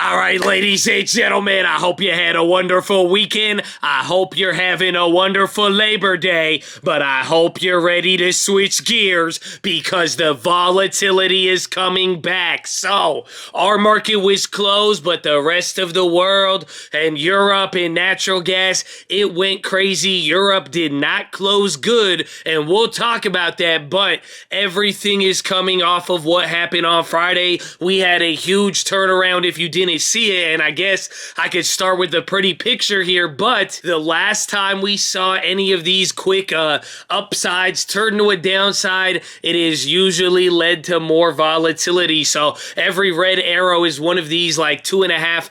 All right, ladies and gentlemen, I hope you had a wonderful weekend. I hope you're having a wonderful Labor Day, but I hope you're ready to switch gears because the volatility is coming back. So, our market was closed, but the rest of the world and Europe in natural gas, it went crazy. Europe did not close good, and we'll talk about that, but everything is coming off of what happened on Friday. We had a huge turnaround if you didn't see it, and I guess I could start with the pretty picture here, but the last time we saw any of these quick upsides turn to a downside, it is usually led to more volatility. So every red arrow is one of these like 2.5%,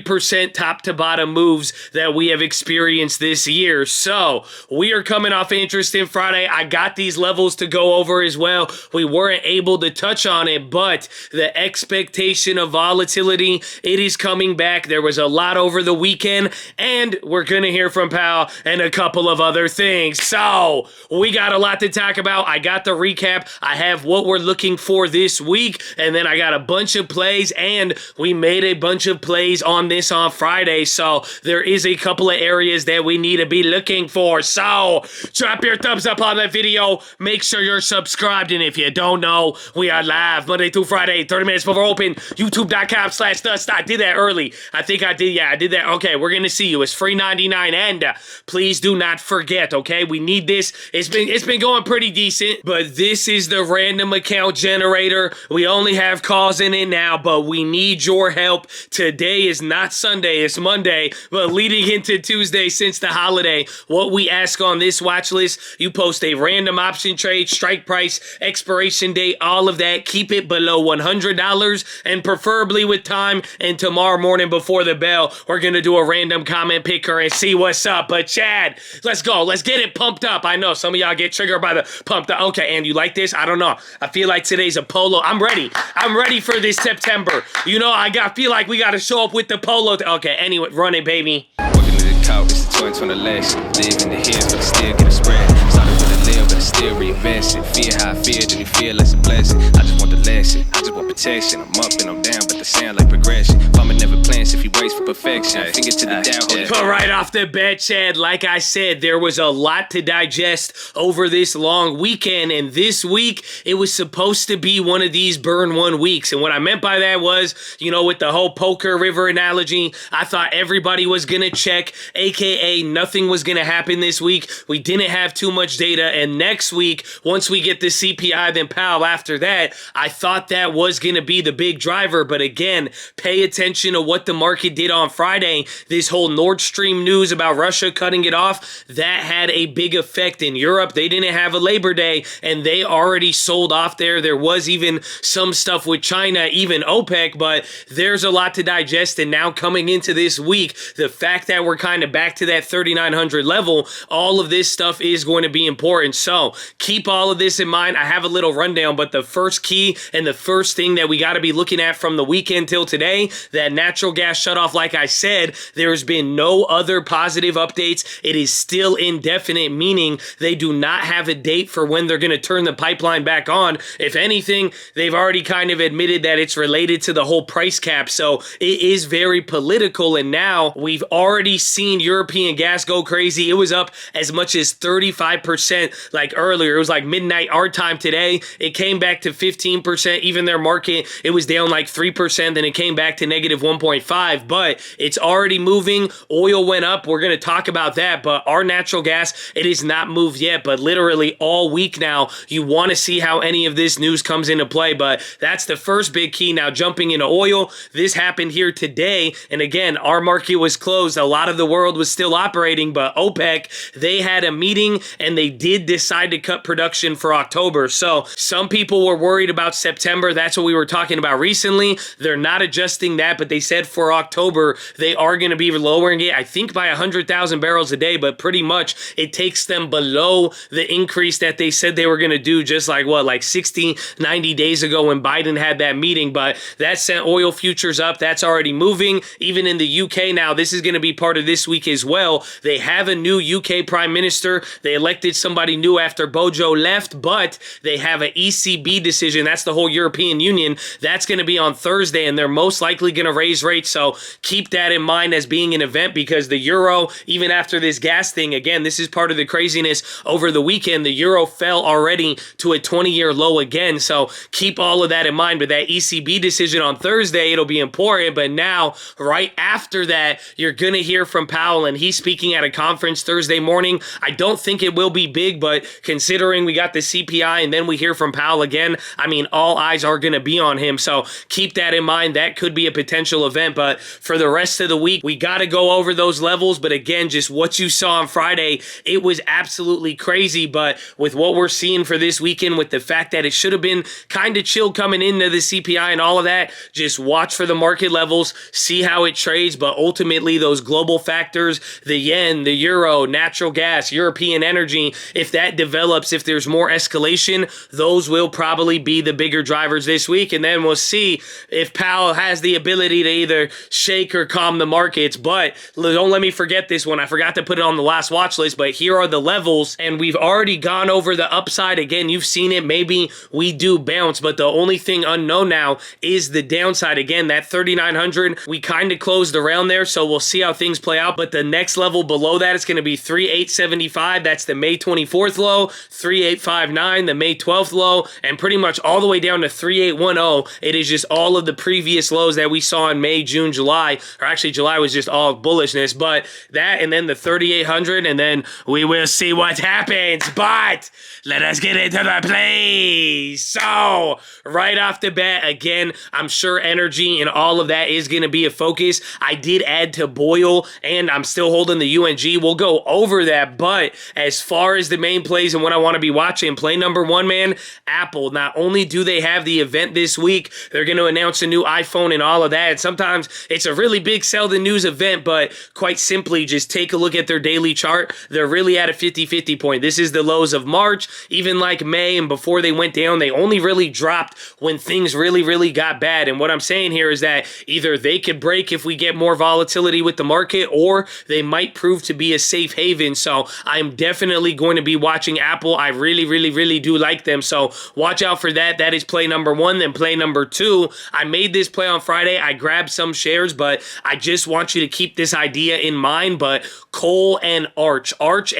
3% top to bottom moves that we have experienced this year. So we are coming off interesting Friday. I got these levels to go over as well. We weren't able to touch on it, but the expectation of volatility, it is coming back. There was a lot over the weekend, and we're going to hear from Powell and a couple of other things. So we got a lot to talk about. I got the recap. I have what we're looking for this week, and then I got a bunch of plays, and we made a bunch of plays on this on Friday. So there is a couple of areas that we need to be looking for. So drop your thumbs up on that video. Make sure you're subscribed, and if you don't know, we are live Monday through Friday, 30 minutes before open, youtube.com/thestust. I did that early. I think I did. Yeah, I did that. Okay, we're gonna see you. It's free 99, and please do not forget. Okay, we need this. It's been going pretty decent, but this is the random account generator. We only have calls in it now, but we need your help. Today is not Sunday, it's Monday, but leading into Tuesday since the holiday, what we ask on this watch list, you post a random option trade, strike price, expiration date, all of that. Keep it below $100, and preferably with time. And tomorrow morning before the bell, we're going to do a random comment picker and see what's up. But Chad, let's go. Let's get it pumped up. I know some of y'all get triggered by the pumped up. Okay, and you like this? I don't know. I feel like today's a polo. I'm ready. I'm ready for this September. You know, feel like we got to show up with the polo. Okay, anyway, run it, baby. Walking to the couch, it's the 2020 election. Live in the head, but I still get a spread. Started with a live, but I still reinvest it. Feel how I feel, then you feel like a blessing. I just want the lesson. I just want protection. I'm up and I'm down, but the sound like progression. Farmer never plans if he waits for perfection. Finger to the down. But right off the bat, Chad, like I said, there was a lot to digest over this long weekend, and this week, it was supposed to be one of these burn one weeks. And what I meant by that was, you know, with the whole poker river analogy, I thought everybody was going to check, aka nothing was going to happen this week. We didn't have too much data, and next week, once we get the CPI, then Powell after that, I thought that was going to be the big driver. But again, pay attention to what the market did on Friday. This whole Nord Stream news about Russia cutting it off, that had a big effect in Europe. They didn't have a Labor Day, and they already sold off there. There was even some stuff with China, even OPEC, but there's a lot to digest. And now coming into this week, the fact that we're kind of back to that 3,900 level, all of this stuff is going to be important. So keep all of this in mind. I have a little rundown, but the first key and the first thing that we got to be looking at from the weekend till today, that natural gas shutoff, like I said, there's been no other positive updates. It is still indefinite, meaning they do not have a date for when they're going to turn the pipeline back on. If anything, they've already kind of admitted that it's related to the whole price cap. So it is very political, and now we've already seen European gas go crazy. It was up as much as 35% like earlier. It was like midnight our time today. It came back to 15%. Even their market, it was down like 3%. Then it came back to negative 1.5, but it's already moving. Oil went up. We're going to talk about that, but our natural gas, it is not moved yet, but literally all week now, you want to see how any of this news comes into play, but that's the first big key. Now jumping into oil, this happened here today, and again, our market was closed. A lot of the world was still operating, but OPEC, they had a meeting, and they did decide to cut production for October. So some people were worried about September. That's what we were talking about recently. They're not adjusting that, but they said for October, they are going to be lowering it, I think by 100,000 barrels a day, but pretty much it takes them below the increase that they said they were going to do just like, what, like 60, 90 days ago when Biden had that meeting. But that sent oil futures up. That's already moving. Even in the UK now, this is going to be part of this week as well. They have a new UK Prime Minister. They elected somebody new after Bojo left, but they have an ECB decision. That's the whole European Union weekend. That's going to be on Thursday, and they're most likely going to raise rates. So keep that in mind as being an event, because the euro, even after this gas thing, again, this is part of the craziness over the weekend. The euro fell already to a 20-year low again. So keep all of that in mind. But that ECB decision on Thursday, it'll be important. But now, right after that, you're going to hear from Powell, and he's speaking at a conference Thursday morning. I don't think it will be big, but considering we got the CPI and then we hear from Powell again, I mean, all eyes are going to be on him. So keep that in mind. That could be a potential event. But for the rest of the week, we got to go over those levels. But again, just what you saw on Friday, it was absolutely crazy. But with what we're seeing for this weekend, with the fact that it should have been kind of chill coming into the CPI and all of that, just watch for the market levels, see how it trades. But ultimately, those global factors, the yen, the euro, natural gas, European energy, if that develops, if there's more escalation, those will probably be the bigger drivers this week. And then we'll see if Powell has the ability to either shake or calm the markets. But don't let me forget this one. I forgot to put it on the last watch list, but here are the levels, and we've already gone over the upside. Again, you've seen it. Maybe we do bounce, but the only thing unknown now is the downside. Again, that 3,900, we kind of closed around there, so we'll see how things play out. But the next level below that is going to be 3,875. That's the May 24th low, 3,859, the May 12th low, and pretty much all the way down to 3,810. It is just all of the previous lows that we saw in May, June, July, or actually July was just all bullishness. But that, and then the 3,800, and then we will see what happens. But let us get into the plays. So right off the bat, again, I'm sure energy and all of that is going to be a focus. I did add to Boyle, and I'm still holding the UNG. We'll go over that. But as far as the main plays and what I want to be watching, play number one, man, Apple. Not only do they have the event this week, they're going to announce a new iPhone and all of that. And sometimes it's a really big sell the news event, but quite simply, just take a look at their daily chart. They're really at a 50-50 point. This is the lows of March, even like May, and before they went down, they only really dropped when things really got bad. And what I'm saying here is that either they could break if we get more volatility with the market, or they might prove to be a safe haven. So I'm definitely going to be watching Apple. I really do like them. So watch out for that. That is play number one. Then play number two, I made this play on Friday. I grabbed some shares, but I just want you to keep this idea in mind. But Cole and Arch, ARCH,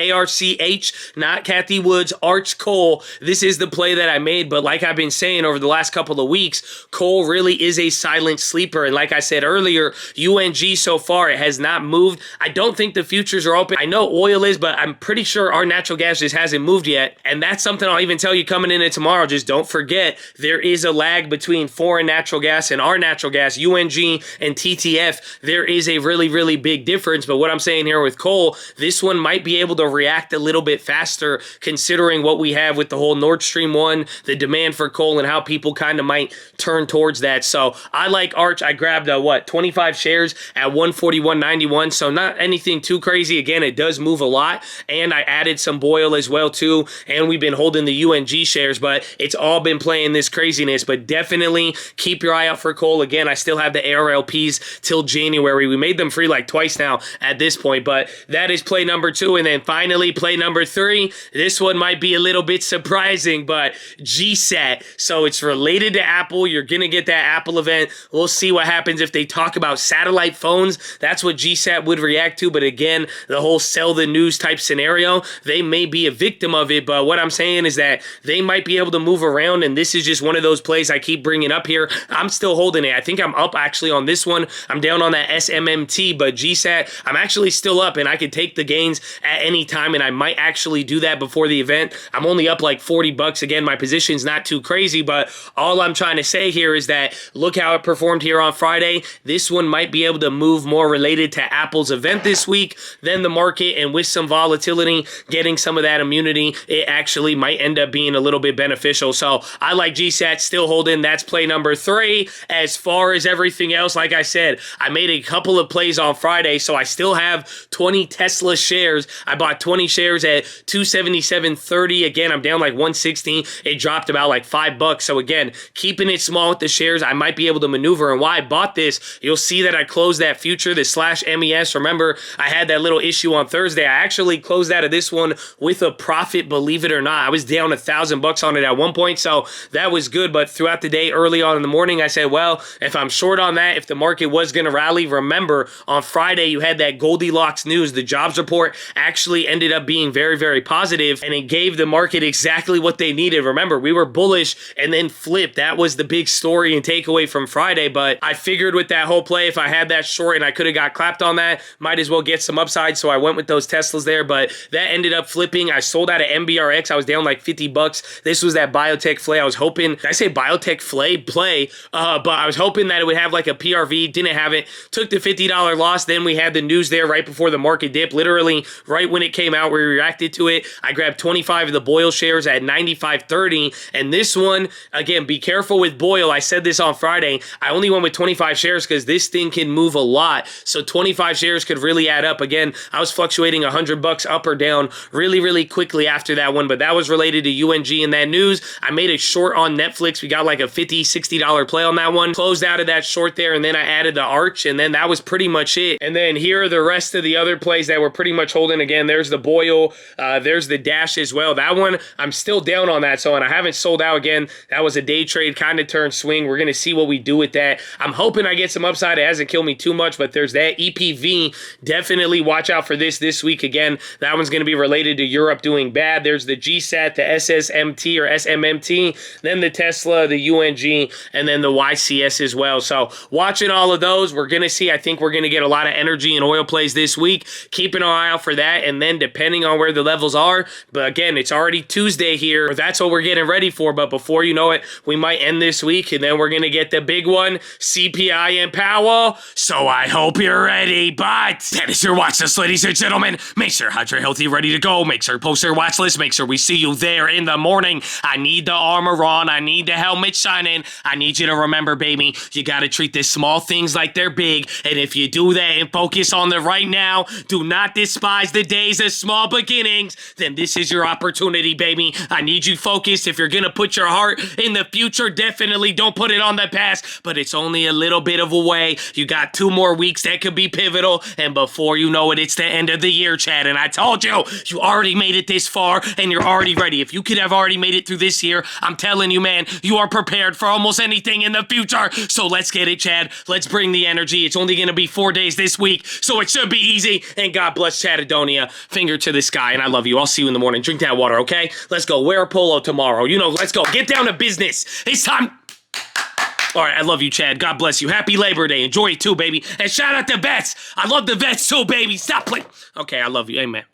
not Kathy Woods, Arch Cole. This is the play that I made. But like I've been saying over the last couple of weeks, Cole really is a silent sleeper. And like I said earlier, UNG so far, it has not moved. I don't think the futures are open. I know oil is, but I'm pretty sure our natural gas just hasn't moved yet. And that's something I'll even tell you coming into tomorrow. Just don't forget, there is a lag between foreign natural gas and our natural gas, UNG and TTF. There is a really big difference. But what I'm saying here with coal, this one might be able to react a little bit faster considering what we have with the whole Nord Stream 1, the demand for coal, and how people kind of might turn towards that. So I like Arch. I grabbed 25 shares at 141.91. So not anything too crazy. Again, it does move a lot. And I added some Boyle as well too. And we've been holding the UNG shares, but it's all been playing this craziness. But definitely keep your eye out for coal. Again, I still have the ARLPs till January. We made them free like twice now at this point, but that is play number two. And then finally play number three. This one might be a little bit surprising, but GSAT. So it's related to Apple. You're going to get that Apple event. We'll see what happens if they talk about satellite phones. That's what GSAT would react to. But again, the whole sell the news type scenario, they may be a victim of it. But what I'm saying is that they might be able to move around. And this is just one of those plays I keep bringing up here. I'm still holding it. I think I'm up actually on this one. I'm down on that SMMT, but GSAT, I'm actually still up, and I could take the gains at any time, and I might actually do that before the event. I'm only up like $40. Again, my position's not too crazy, but all I'm trying to say here is that look how it performed here on Friday. This one might be able to move more related to Apple's event this week than the market, and with some volatility, getting some of that immunity, it actually might end up being a little bit beneficial. So I like GSAT, still holding. That's play number three. As far as everything else, like I said, I made a couple of plays on Friday, so I still have 20 Tesla shares. I bought 20 shares at $277.30. Again, I'm down like 116. It dropped about like $5. So again, keeping it small with the shares, I might be able to maneuver. And why I bought this, you'll see that I closed that future, the /MES. Remember, I had that little issue on Thursday. I actually closed out of this one with a profit, believe it or not. I was down $1,000 on it at one point, so that was good. But throughout throughout the day early on in the morning. I said, well, if I'm short on that, if the market was going to rally, remember on Friday you had that Goldilocks news. The jobs report actually ended up being very, very positive, and it gave the market exactly what they needed. Remember, we were bullish and then flipped. That was the big story and takeaway from Friday, but I figured with that whole play, if I had that short and I could have got clapped on that, might as well get some upside, so I went with those Teslas there, but that ended up flipping. I sold out of MBRX. I was down like 50 bucks. This was that biotech play. I was hoping, did I say biotech play? But I was hoping that it would have like a PRV. Didn't have it. Took the $50 loss. Then we had the news there right before the market dip. Literally right when it came out, we reacted to it. I grabbed 25 of the Boyle shares at 95.30. And this one, again, be careful with Boyle. I said this on Friday. I only went with 25 shares because this thing can move a lot. So 25 shares could really add up. Again, I was fluctuating $100 up or down really, really quickly after that one, but that was related to UNG and that news. I made a short on Netflix. We got like a $50, $60 play on that one. Closed out of that short there, and then I added the arch, and then that was pretty much it. And then here are the rest of the other plays that were pretty much holding. Again, there's the Boyle, there's the Dash as well. That one, I'm still down on that, and I haven't sold out again. That was a day trade, kind of turn swing. We're going to see what we do with that. I'm hoping I get some upside. It hasn't killed me too much, but there's that EPV. Definitely watch out for this week. Again, that one's going to be related to Europe doing bad. There's the GSAT, the SSMT or SMMT, then the Tesla, the UNG, and then the YCS as well. So watching all of those, we're going to see. I think we're going to get a lot of energy and oil plays this week. Keep an eye out for that, and then depending on where the levels are. But again, it's already Tuesday here. That's what we're getting ready for. But before you know it, we might end this week, and then we're going to get the big one, CPI and Powell. So I hope you're ready. But that is your watch list, ladies and gentlemen. Make sure hydrate healthy, ready to go. Make sure post your watch list. Make sure we see you there in the morning. I need the armor on. I need the helmet shining. I need you to remember, baby, you got to treat the small things like they're big. And if you do that and focus on the right now, do not despise the days of small beginnings, then this is your opportunity, baby. I need you focused. If you're going to put your heart in the future, definitely don't put it on the past, but it's only a little bit of a way. You got 2 more weeks that could be pivotal, and before you know it, it's the end of the year, Chad. And I told you, you already made it this far, and you're already ready. If you could have already made it through this year, I'm telling you, man, you are prepared for almost anything in the future. So let's get it, Chad. Let's bring the energy. It's only going to be 4 days this week, so it should be easy. And God bless Chatadonia. Finger to the sky, and I love you. I'll see you in the morning. Drink that water, okay? Let's go. Wear a polo tomorrow. You know, let's go. Get down to business. It's time. All right, I love you, Chad. God bless you. Happy Labor Day. Enjoy it too, baby. And shout out to vets. I love the vets too, baby. Stop playing. Okay, I love you. Amen.